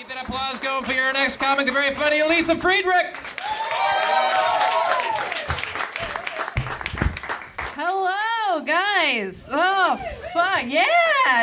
Keep that applause going for your next comic, the very funny Elisa Friedrich. Hello, guys. Oh, fuck. Yeah,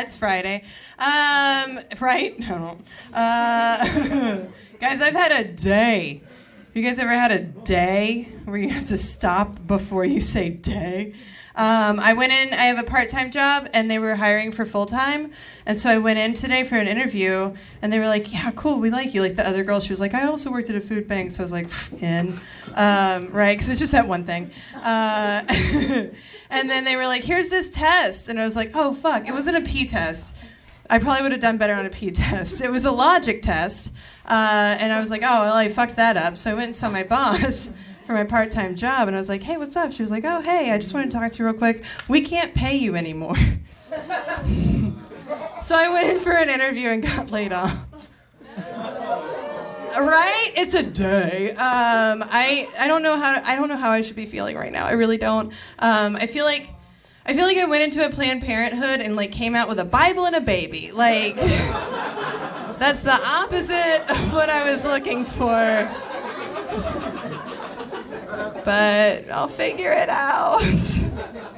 it's Friday. Right? No. Guys, I've had a day. Have you guys ever had a day where you have to stop before you say day? I went in, I have a part-time job, and they were hiring for full-time, and so I went in today for an interview, and they were like, yeah, cool, we like you. Like the other girl, she was like, I also worked at a food bank, so I was like, in, right, because it's just that one thing. And then they were like, here's this test, and I was like, oh, fuck, it wasn't a P test. I probably would have done better on a P test. It was a logic test, and I was like, oh, well, I fucked that up, so I went and saw my boss for my part-time job, and I was like, hey, what's up? She was like, oh, hey, I just wanted to talk to you real quick. We can't pay you anymore. So I went in for an interview and got laid off. Right? It's a day. I don't know how I should be feeling right now. I really don't. I feel like I went into a Planned Parenthood and like came out with a Bible and a baby. Like that's the opposite of what I was looking for. But I'll figure it out.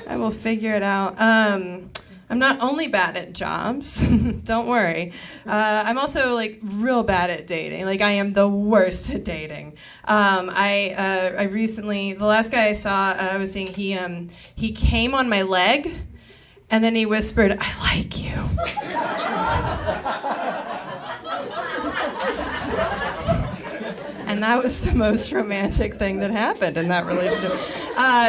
I will figure it out. I'm not only bad at jobs. Don't worry. I'm also like real bad at dating. Like I am the worst at dating. I recently, the last guy I saw, I was seeing, he came on my leg, and then he whispered, "I like you." And that was the most romantic thing that happened in that relationship.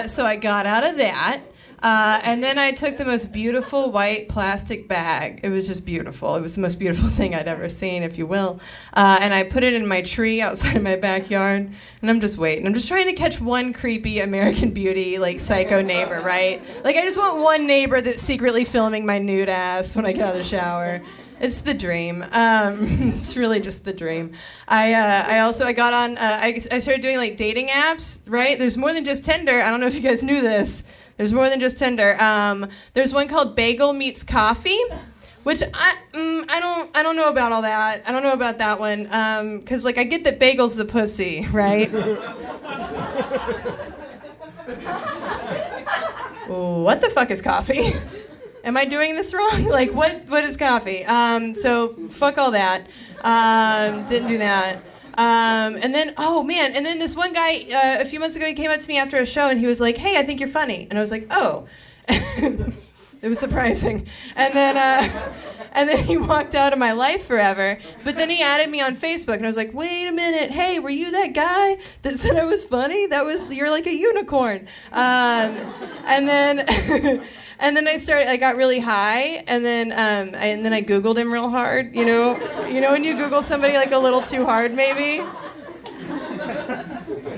So I got out of that. And then I took the most beautiful white plastic bag. It was just beautiful. It was the most beautiful thing I'd ever seen, if you will. And I put it in my tree outside my backyard. And I'm just waiting. I'm just trying to catch one creepy American Beauty, like, psycho neighbor, right? Like, I just want one neighbor that's secretly filming my nude ass when I get out of the shower. It's the dream. It's really just the dream. I got on, I started doing like dating apps, right? There's more than just Tinder. I don't know if you guys knew this. There's more than just Tinder. There's one called Bagel Meets Coffee, which I don't know about all that. I don't know about that one. 'Cause like I get that bagel's the pussy, right? What the fuck is coffee? Am I doing this wrong? Like, what is coffee? So, fuck all that. Didn't do that. And then, oh man, and then this one guy, a few months ago, he came up to me after a show and he was like, hey, I think you're funny. And I was like, oh. It was surprising. And then he walked out of my life forever. But then he added me on Facebook, and I was like, wait a minute, hey, were you that guy that said I was funny? You're like a unicorn. And then I got really high, and then I Googled him real hard. You know when you Google somebody like a little too hard, maybe.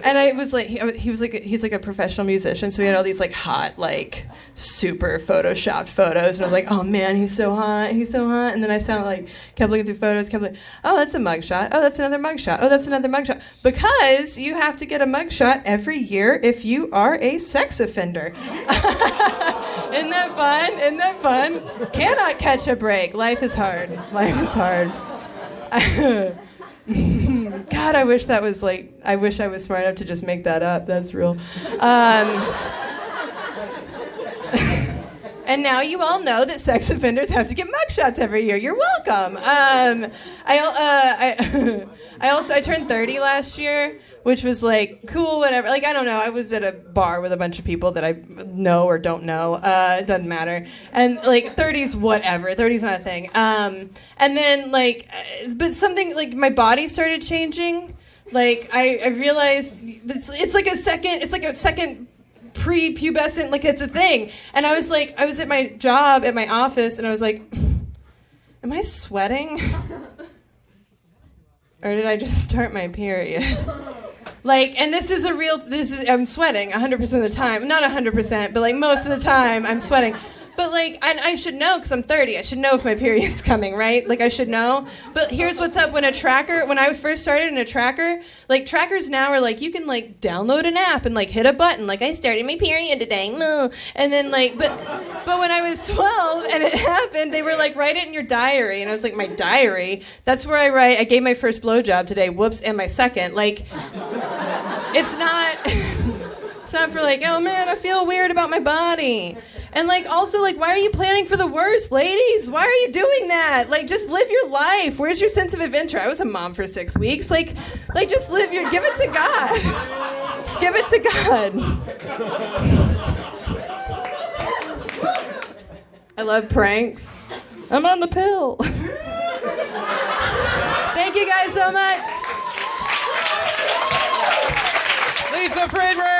And I was like, he's like a professional musician, so he had all these like hot, like super photoshopped photos, and I was like, oh man, he's so hot. And then I kept looking through photos, kept like, oh, that's a mugshot. Oh, that's another mugshot. Oh, that's another mugshot. Because you have to get a mugshot every year if you are a sex offender. Isn't that fun? Cannot catch a break. Life is hard. God, I wish I was smart enough to just make that up. That's real. And now you all know that sex offenders have to get mugshots every year. You're welcome. I turned 30 last year, which was like cool, whatever. Like I don't know. I was at a bar with a bunch of people that I know or don't know. It doesn't matter. And like 30's whatever. 30's not a thing. And then like, but something like my body started changing. Like I realized it's like a second pre-pubescent, like it's a thing. And I was at my job at my office, and I was like, am I sweating? Or did I just start my period? Like, and I'm sweating 100% of the time. Not 100%, but like most of the time I'm sweating. But like, and I should know because I'm 30. I should know if my period's coming, right? Like I should know. But here's what's up: when I first started in a tracker, like trackers now are like you can like download an app and like hit a button, like I started my period today, and then like, but when I was 12 and it happened, they were like write it in your diary, and I was like my diary? That's where I write. I gave my first blowjob today. Whoops, and my second. Like, it's not. It's not for like, oh man, I feel weird about my body. And like also like why are you planning for the worst, ladies? Why are you doing that? Like just live your life. Where's your sense of adventure? I was a mom for 6 weeks. Like just give it to God. Just give it to God. I love pranks. I'm on the pill. Thank you guys so much. Lisa Friedrich!